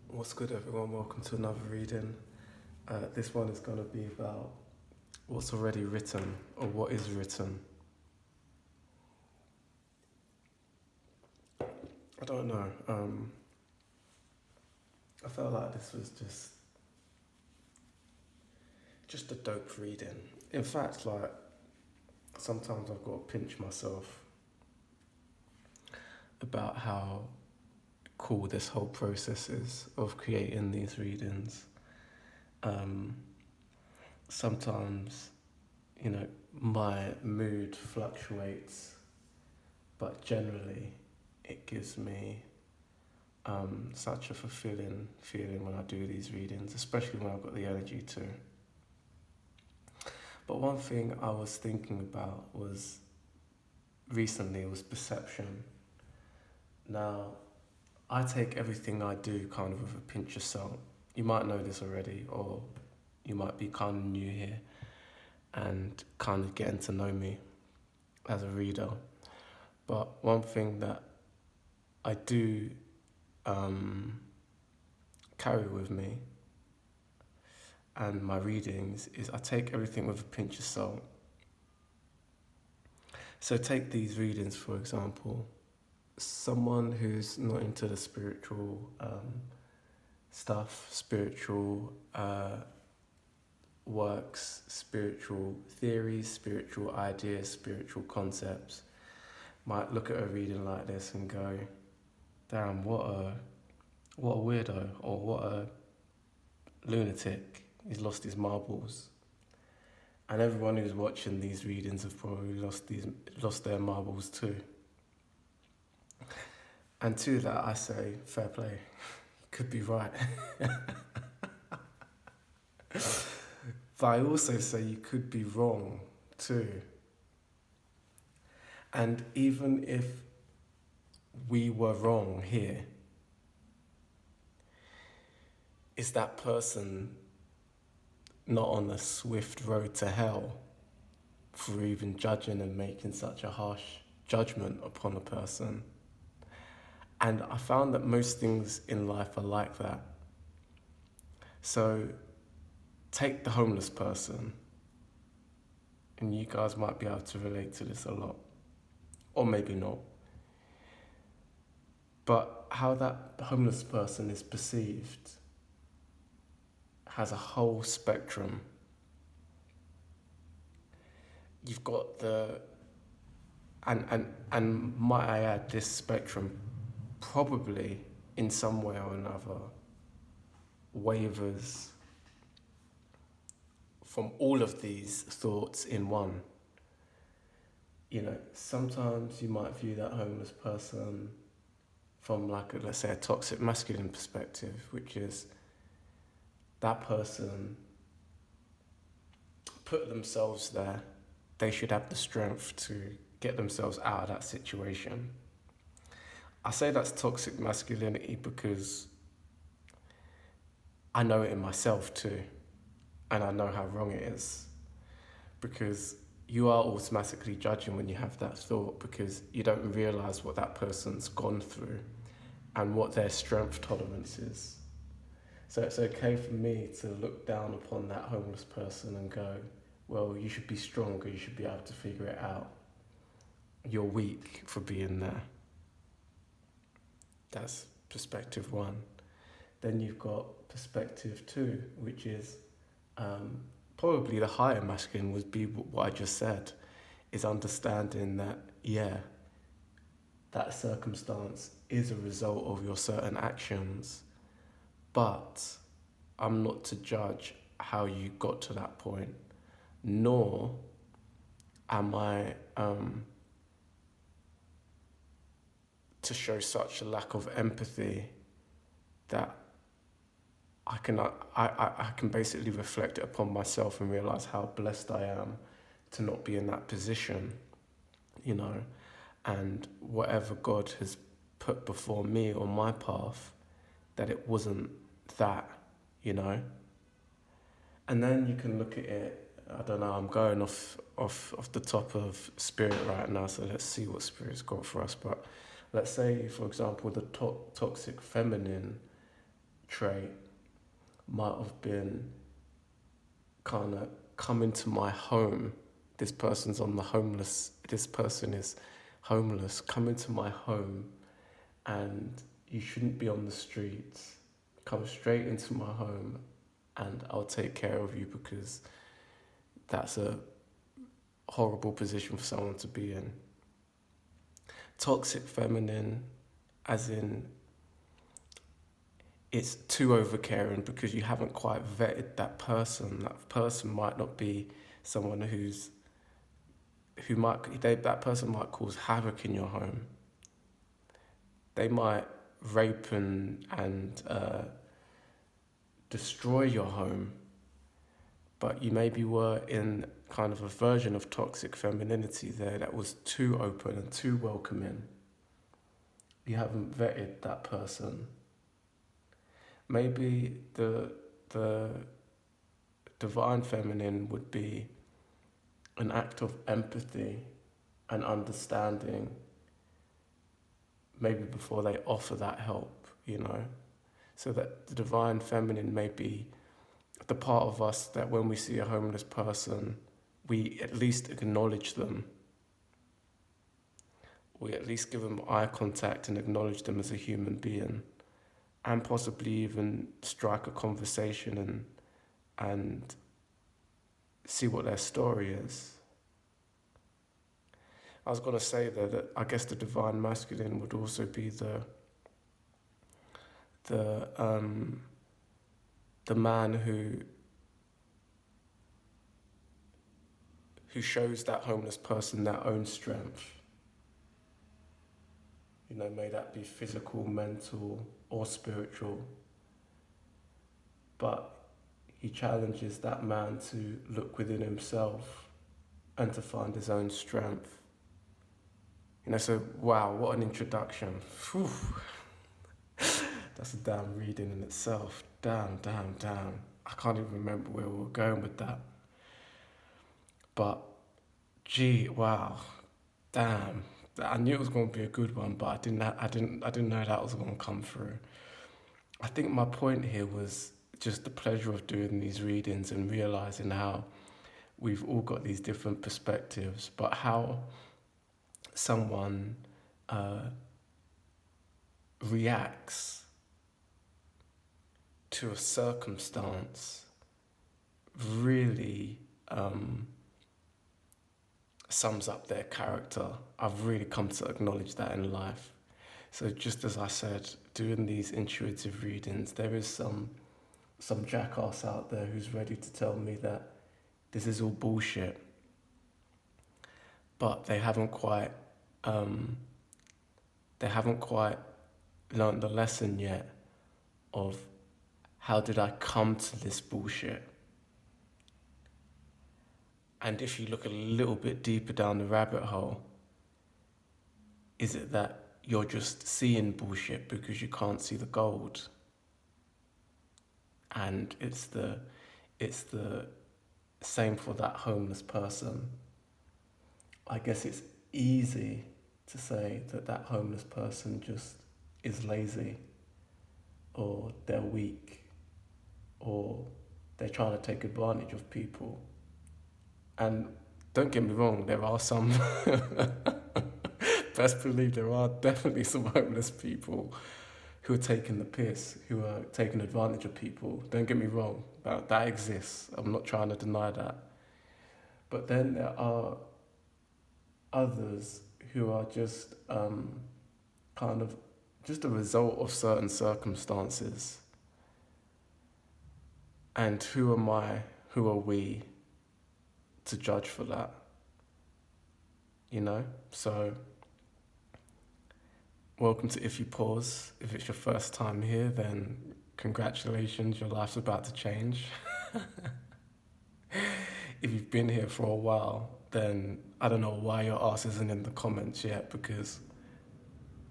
What's good, everyone? Welcome to another reading. This one is going to be about what's already written or what is written. I don't know. I felt like this was just a dope reading. In fact, like sometimes I've got to pinch myself about how cool this whole process is of creating these readings. Um, Sometimes, my mood fluctuates, but generally, it gives me such a fulfilling feeling when I do these readings, especially when I've got the energy to. But one thing I was thinking about was recently was perception. Now, I take everything I do kind of with a pinch of salt. You might know this already, or you might be kind of new here and kind of getting to know me as a reader. But one thing that I do carry with me and my readings is I take everything with a pinch of salt. So take these readings, for example. Someone who's not into the spiritual stuff, spiritual works, spiritual theories, spiritual ideas, spiritual concepts, might look at a reading like this and go, damn, what a weirdo, or what a lunatic, he's lost his marbles. And everyone who's watching these readings have probably lost their marbles too. And to that I say, fair play. Could be right. But I also say you could be wrong too. And even if we were wrong here, is that person not on a swift road to hell for even judging and making such a harsh judgment upon a person? And I found that most things in life are like that. So take the homeless person, and you guys might be able to relate to this a lot, or maybe not. But how that homeless person is perceived has a whole spectrum. You've got and might I add, this spectrum probably in some way or another wavers from all of these thoughts in one. Sometimes you might view that homeless person from let's say a toxic masculine perspective, which is that person put themselves there. They should have the strength to get themselves out of that situation. I say that's toxic masculinity because I know it in myself too, and I know how wrong it is, because you are automatically judging when you have that thought, because you don't realize what that person's gone through and what their strength tolerance is. So it's okay for me to look down upon that homeless person and go, well, you should be stronger, you should be able to figure it out. You're weak for being there. That's perspective one. Then you've got perspective two, which is probably the higher masculine would be what I just said, is understanding that, yeah, that circumstance is a result of your certain actions, but I'm not to judge how you got to that point, nor am I to show such a lack of empathy that I can basically reflect it upon myself and realize how blessed I am to not be in that position, and whatever God has put before me on my path, that it wasn't that, you know. And then you can look at it, I don't know, I'm going off the top of spirit right now, so let's see what spirit's got for us. But let's say, for example, the toxic feminine trait might have been kind of come into my home. This person is homeless, come into my home, and you shouldn't be on the streets. Come straight into my home and I'll take care of you, because that's a horrible position for someone to be in. Toxic feminine, as in it's too overcaring because you haven't quite vetted that person. That person might not be someone that person might cause havoc in your home. They might rape and destroy your home, but you maybe were in kind of a version of toxic femininity there that was too open and too welcoming. You haven't vetted that person. Maybe the divine feminine would be an act of empathy and understanding, maybe before they offer that help, So that the divine feminine may be the part of us that when we see a homeless person, we at least acknowledge them. We at least give them eye contact and acknowledge them as a human being, and possibly even strike a conversation and see what their story is. I was going to say though that I guess the divine masculine would also be the man who shows that homeless person their own strength. May that be physical, mental, or spiritual. But he challenges that man to look within himself and to find his own strength. So wow, what an introduction. Whew. That's a damn reading in itself. Damn. I can't even remember where we were going with that. But, gee, wow, damn. I knew it was going to be a good one, but I didn't know that was going to come through. I think my point here was just the pleasure of doing these readings and realizing how we've all got these different perspectives, but how someone reacts to a circumstance really sums up their character. I've really come to acknowledge that in life. So just as I said, doing these intuitive readings, there is some jackass out there who's ready to tell me that this is all bullshit, but they haven't quite learned the lesson yet of how did I come to this bullshit. And if you look a little bit deeper down the rabbit hole, is it that you're just seeing bullshit because you can't see the gold? And it's the same for that homeless person. I guess it's easy to say that homeless person just is lazy, or they're weak, or they're trying to take advantage of people. And don't get me wrong, there are some, best believe there are definitely some homeless people who are taking the piss, who are taking advantage of people. Don't get me wrong, that exists. I'm not trying to deny that. But then there are others who are just kind of just a result of certain circumstances. And who are we to judge for that? So welcome to If You Pause. If it's your first time here, then congratulations, your life's about to change. If you've been here for a while, then I don't know why your ass isn't in the comments yet, because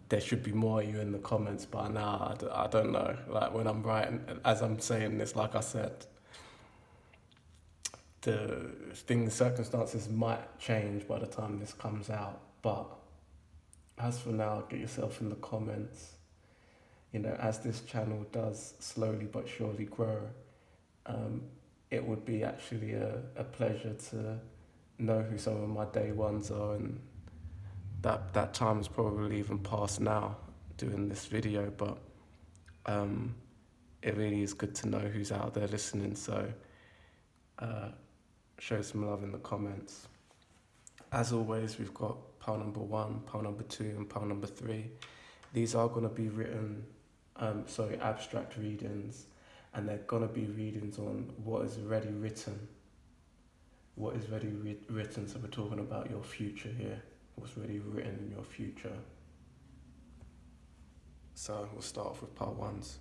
there should be more of you in the comments by now. I don't know. Like when I'm writing, as I'm saying this, like I said, the circumstances might change by the time this comes out. But as for now, get yourself in the comments. as this channel does slowly but surely grow, um, it would be actually a pleasure to know who some of my day ones are, and that time is probably even past now doing this video, but it really is good to know who's out there listening, so show some love in the comments. As always, we've got pile number 1, pile number 2, and pile number 3. These are going to be abstract readings, and they're going to be readings on what is already written. What is already written, so we're talking about your future here. What's already written in your future. So we'll start off with pile 1s.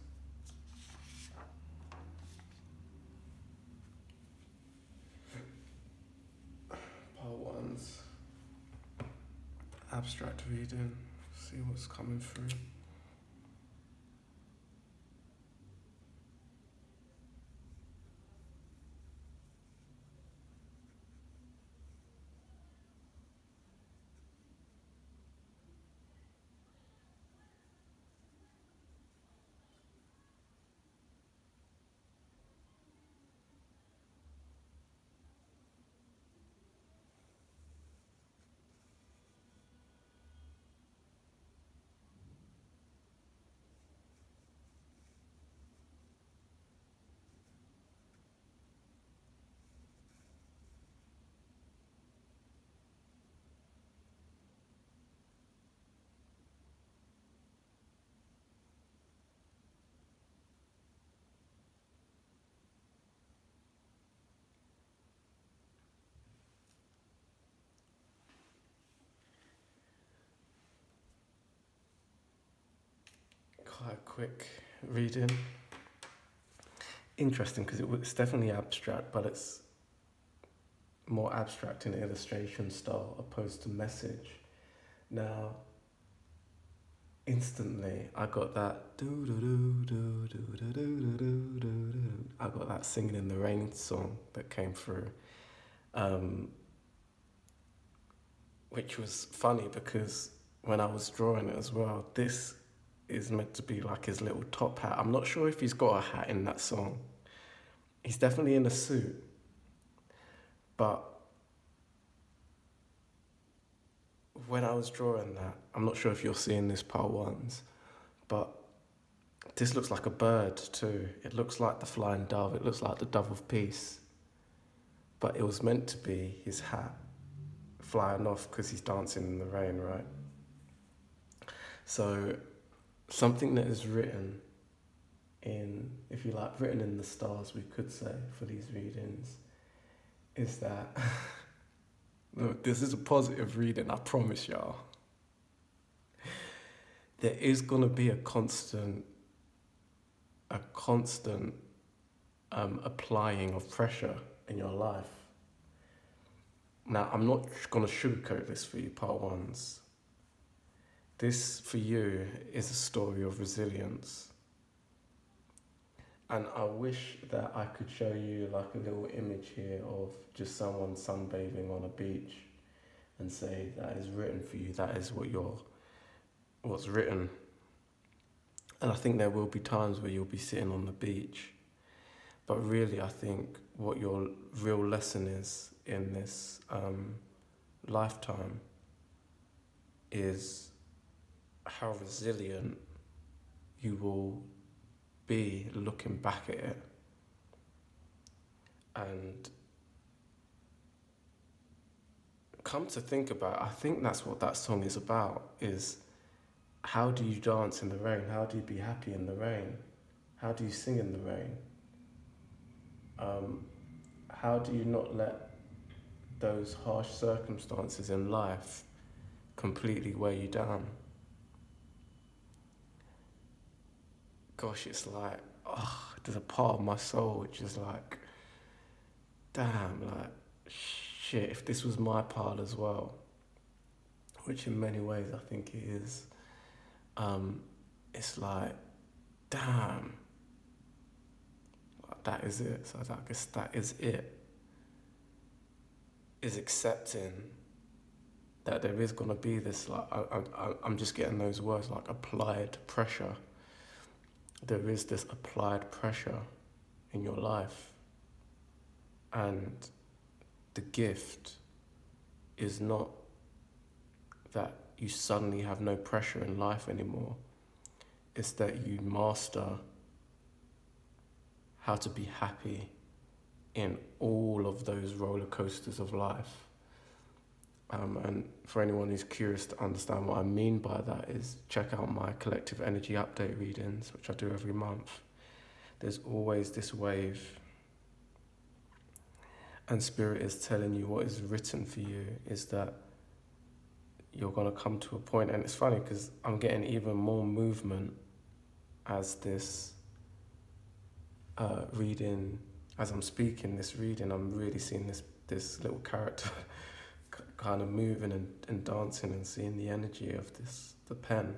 Pile 1s. Abstract reading. See what's coming through. Quite a quick reading. Interesting because it's definitely abstract, but it's more abstract in illustration style opposed to message. Now, instantly I got that do do do do do do do do do do. I got that Singing in the Rain song that came through, which was funny because when I was drawing it as well, this is meant to be like his little top hat. I'm not sure if he's got a hat in that song. He's definitely in a suit, but when I was drawing that, I'm not sure if you're seeing this pile 1s, but this looks like a bird too. It looks like the flying dove. It looks like the dove of peace, but it was meant to be his hat flying off because he's dancing in the rain, right? So something that is written in, if you like, written in the stars, we could say, for these readings, is that, look, this is a positive reading, I promise y'all. There is going to be a constant applying of pressure in your life. Now, I'm not going to sugarcoat this for you, part 1s. This, for you, is a story of resilience. And I wish that I could show you like a little image here of just someone sunbathing on a beach and say that is written for you, that is what's written. And I think there will be times where you'll be sitting on the beach. But really, I think what your real lesson is in this lifetime is how resilient you will be looking back at it. And come to think about it, I think that's what that song is about, is how do you dance in the rain? How do you be happy in the rain? How do you sing in the rain? How do you not let those harsh circumstances in life completely weigh you down? Gosh, it's like, there's a part of my soul which is like, damn, like, shit, if this was my part as well, which in many ways I think it is, it's like, damn, that is it. So I guess that is it, is accepting that there is going to be this, like, I'm just getting those words, like applied pressure. there is this applied pressure in your life, and the gift is not that you suddenly have no pressure in life anymore. It's that you master how to be happy in all of those roller coasters of life. And for anyone who's curious to understand what I mean by that, is check out my collective energy update readings, which I do every month. There's always this wave, and Spirit is telling you what is written for you is that you're going to come to a point, and it's funny because I'm getting even more movement as this reading, as I'm speaking this reading, I'm really seeing this little character kind of moving and dancing, and seeing the energy of the pen.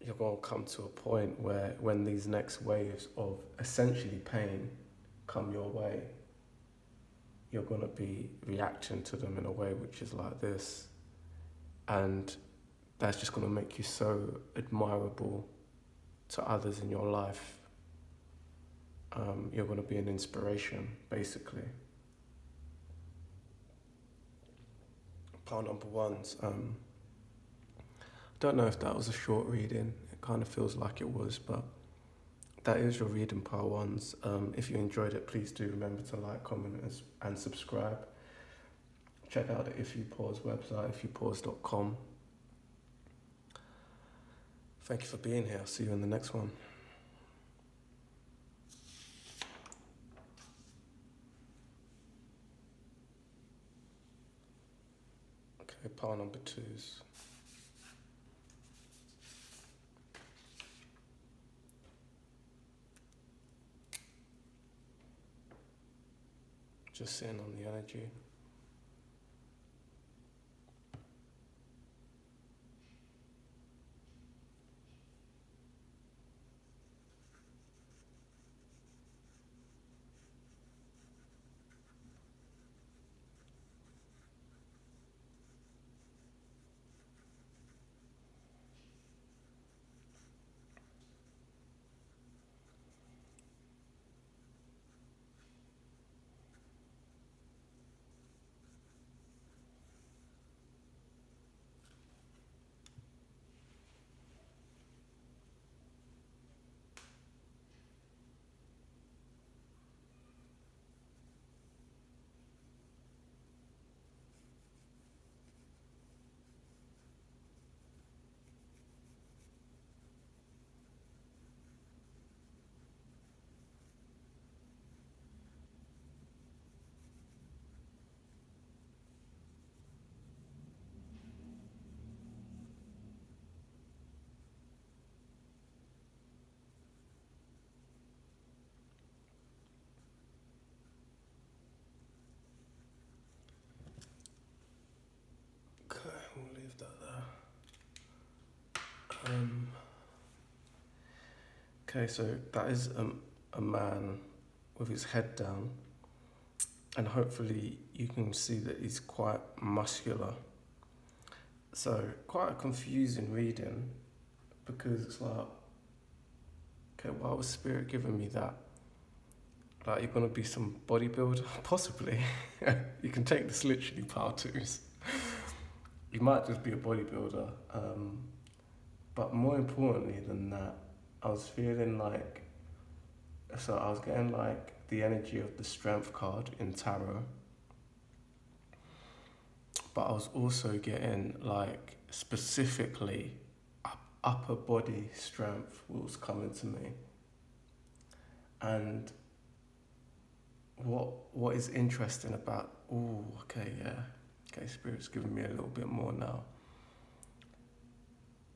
You're going to come to a point where when these next waves of essentially pain come your way, you're going to be reacting to them in a way which is like this. And that's just going to make you so admirable to others in your life. You're going to be an inspiration, basically. Pile number one's, I don't know if that was a short reading. It kind of feels like it was, but that is your reading, pile ones. If you enjoyed it, please do remember to like, comment, and subscribe. Check out the If You Pause website, ifyoupause.com. Thank you for being here. I'll see you in the next one. Okay, pile number twos. Just sitting on the energy. Okay, we'll leave that there. Okay, so that is a man with his head down, and hopefully you can see that he's quite muscular. So quite a confusing reading, because it's like, okay, why was Spirit giving me that? Like, you're gonna be some bodybuilder? Possibly. You can take this literally, power twos. You might just be a bodybuilder. But more importantly than that, I was feeling like, so I was getting like the energy of the Strength card in tarot, but I was also getting like specifically upper body strength was coming to me. And what is interesting about, Spirit's giving me a little bit more now.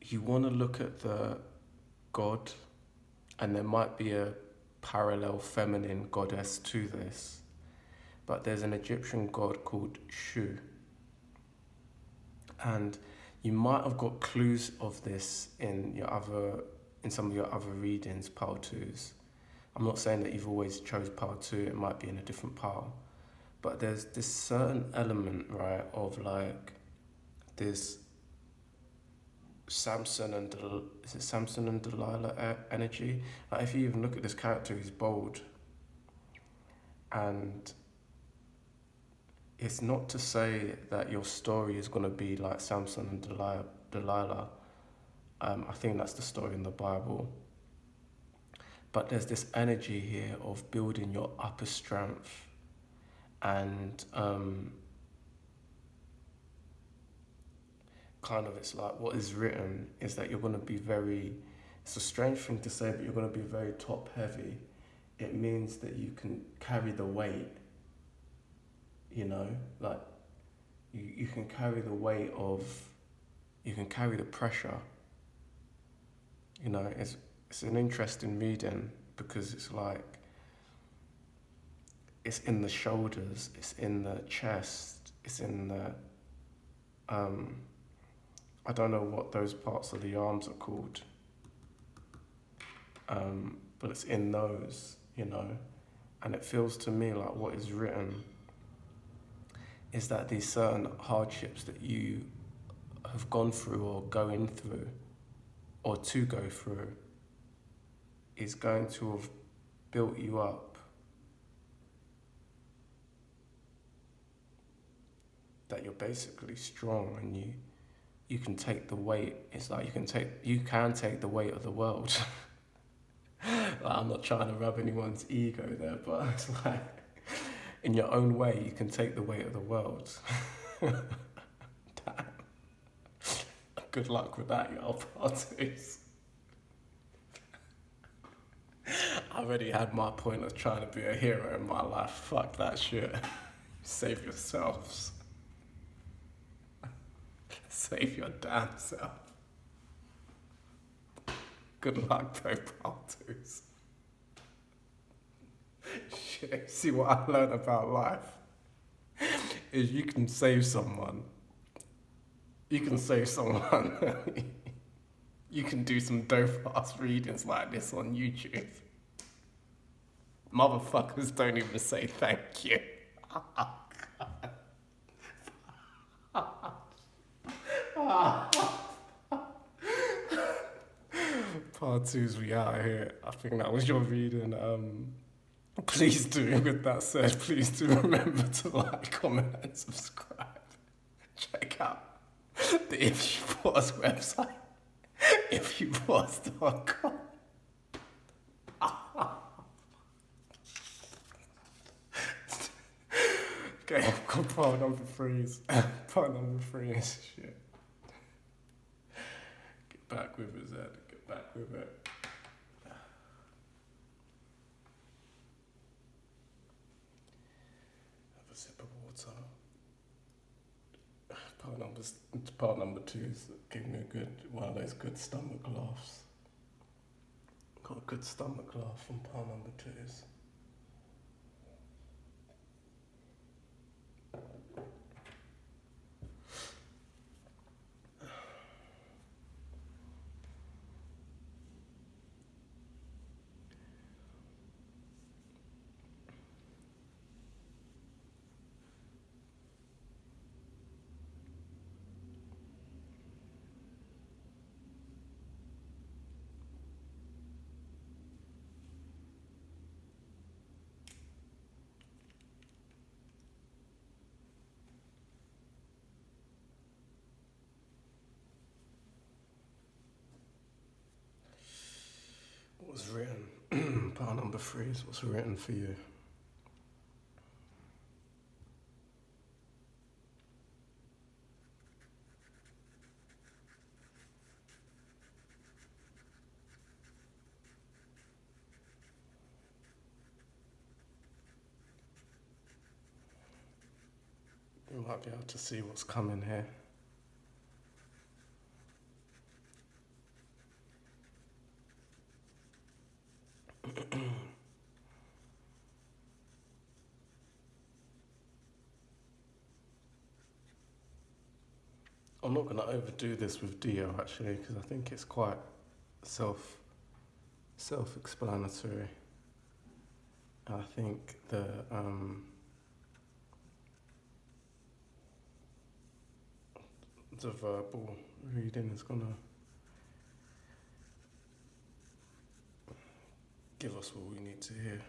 You want to look at the god, and there might be a parallel feminine goddess to this, but there's an Egyptian god called Shu, and you might have got clues of this in some of your other readings, pile twos. I'm not saying that you've always chose pile two, it might be in a different pile, but there's this certain element, right, of like this is it Samson and Delilah energy? Like if you even look at this character, he's bold, and it's not to say that your story is going to be like Samson and Delilah. I think that's the story in the Bible. But there's this energy here of building your upper strength, and kind of it's like what is written is that you're going to be very, it's a strange thing to say, but you're going to be very top heavy. It means that you can carry the weight, you know, like you can carry the weight of, you can carry the pressure. You know, it's an interesting reading because it's like, it's in the shoulders, it's in the chest, it's in the, I don't know what those parts of the arms are called, but it's in those, you know, and it feels to me like what is written is that these certain hardships that you have gone through or going through or to go through is going to have built you up. That you're basically strong and you can take the weight. It's like you can take the weight of the world. Like, I'm not trying to rub anyone's ego there, but it's like in your own way you can take the weight of the world. Damn. Good luck with that, y'all parties. I already had my point of trying to be a hero in my life. Fuck that shit. Save yourselves. Save your damn self. Good luck, though, parties. Shit, see what I learned about life is you can save someone. You can save someone. You can do some dope-ass readings like this on YouTube. Motherfuckers don't even say thank you. Part two's we out here. I think that was your reading. Please do, with that said, please do remember to like, comment and subscribe. Check out the If You Pause website, ifyoupause.com. Okay, I've got part number 3. Part number 3 is shit. Get back with it, Zed. Get back with it. Have a sip of water. Part number 2 is giving me one of those good stomach laughs. Got a good stomach laugh from part number 2's. What's written? Part number 3 is what's written for you. You might be able to see what's coming here. I'm not going to overdo this with Dio actually, because I think it's quite self-explanatory. I think the verbal reading is going to give us what we need to hear.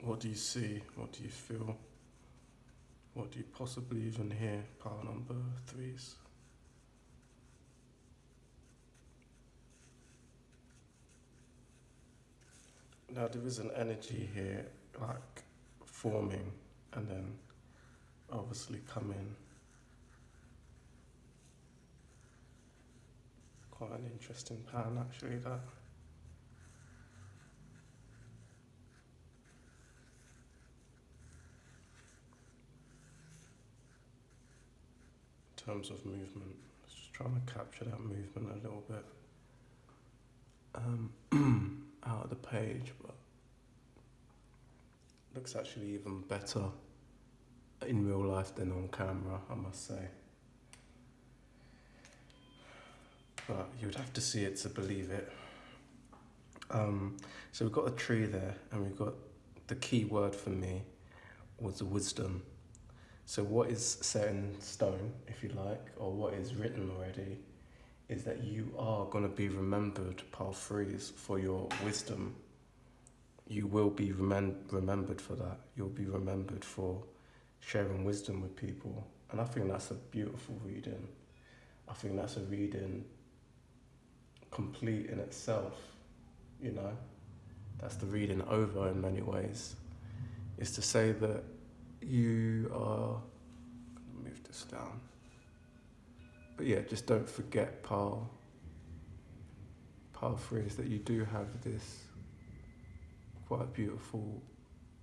What do you see? What do you feel? What do you possibly even hear? Pile number 3s. Now there is an energy here, like forming and then obviously coming. Quite an interesting pan actually, that. In terms of movement, just trying to capture that movement a little bit out of the page, but looks actually even better in real life than on camera, I must say. But you would have to see it to believe it. So we've got a tree there, and we've got the key word for me was wisdom. So what is set in stone, if you like, or what is written already, is that you are going to be remembered, pile 3s, for your wisdom. You will be remembered for that. You'll be remembered for sharing wisdom with people. And I think that's a beautiful reading. I think that's a reading complete in itself, you know. That's the reading over in many ways. Is to say that you are, move this down. But yeah, just don't forget, pile 3s, that you do have this quite beautiful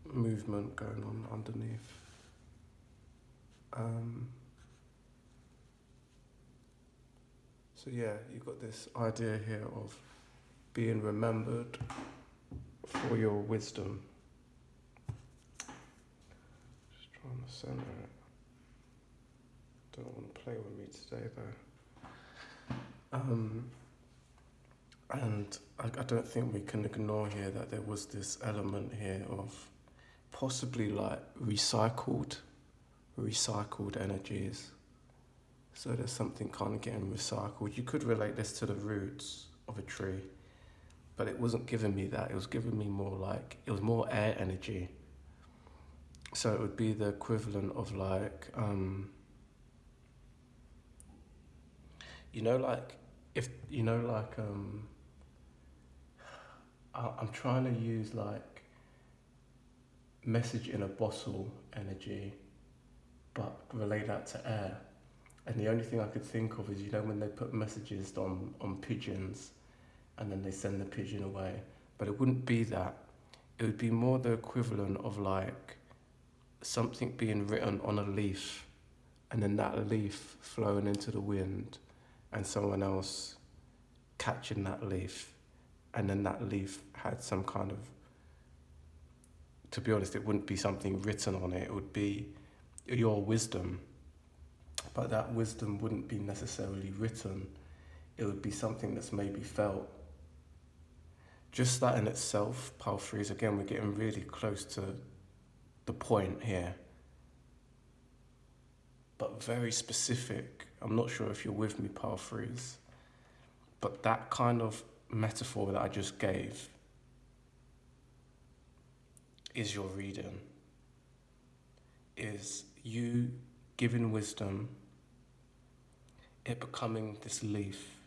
movement going on underneath. So yeah, you've got this idea here of being remembered for your wisdom. Just trying to center it. Don't want to play with me today though. And I don't think we can ignore here that there was this element here of possibly like recycled energies. So there's something kind of getting recycled. You could relate this to the roots of a tree, but it wasn't giving me that. It was giving me more like, it was more air energy. So it would be the equivalent of like, I'm trying to use like message in a bottle energy, but relate that to air. And the only thing I could think of is, you know, when they put messages on pigeons and then they send the pigeon away. But it wouldn't be that. It would be more the equivalent of like something being written on a leaf and then that leaf flowing into the wind and someone else catching that leaf, and then that leaf had some kind of, to be honest, it wouldn't be something written on it. It would be your wisdom. But that wisdom wouldn't be necessarily written. It would be something that's maybe felt. Just that in itself, pile 3s, again, we're getting really close to the point here. But very specific. I'm not sure if you're with me, pile 3s. But that kind of metaphor that I just gave is your reading. Is you giving wisdom, it becoming this leaf,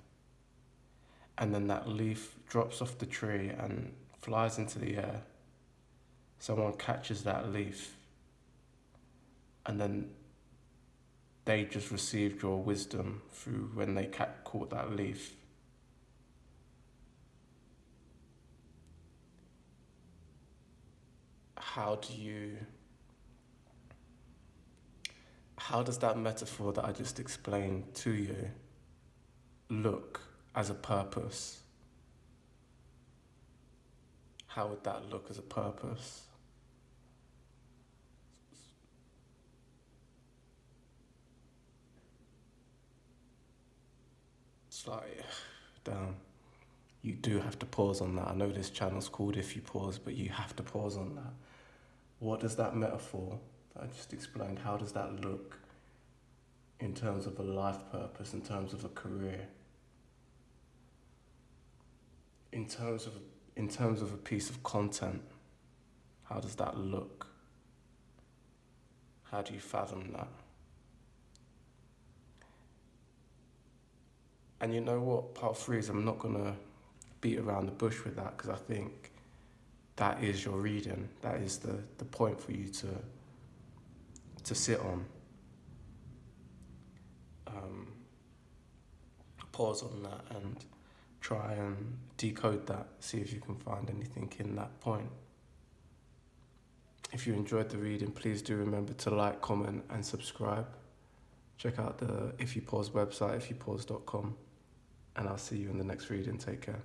and then that leaf drops off the tree and flies into the air. Someone catches that leaf, and then they just received your wisdom through when they caught that leaf. How does that metaphor that I just explained to you look as a purpose? How would that look as a purpose? It's like, damn, you do have to pause on that. I know this channel's called If You Pause, but you have to pause on that. what does that metaphor that I just explained, how does that look in terms of a life purpose, in terms of a career, in terms of a piece of content? How does that look? How do you fathom that? And you know what, part 3 is I'm not going to beat around the bush with that, because I think that is your reading. That is the point for you to sit on. Pause on that and try and decode that, see if you can find anything in that point. If you enjoyed the reading, please do remember to like, comment and subscribe. Check out the If You Pause website, ifyoupause.com, and I'll see you in the next reading. Take care.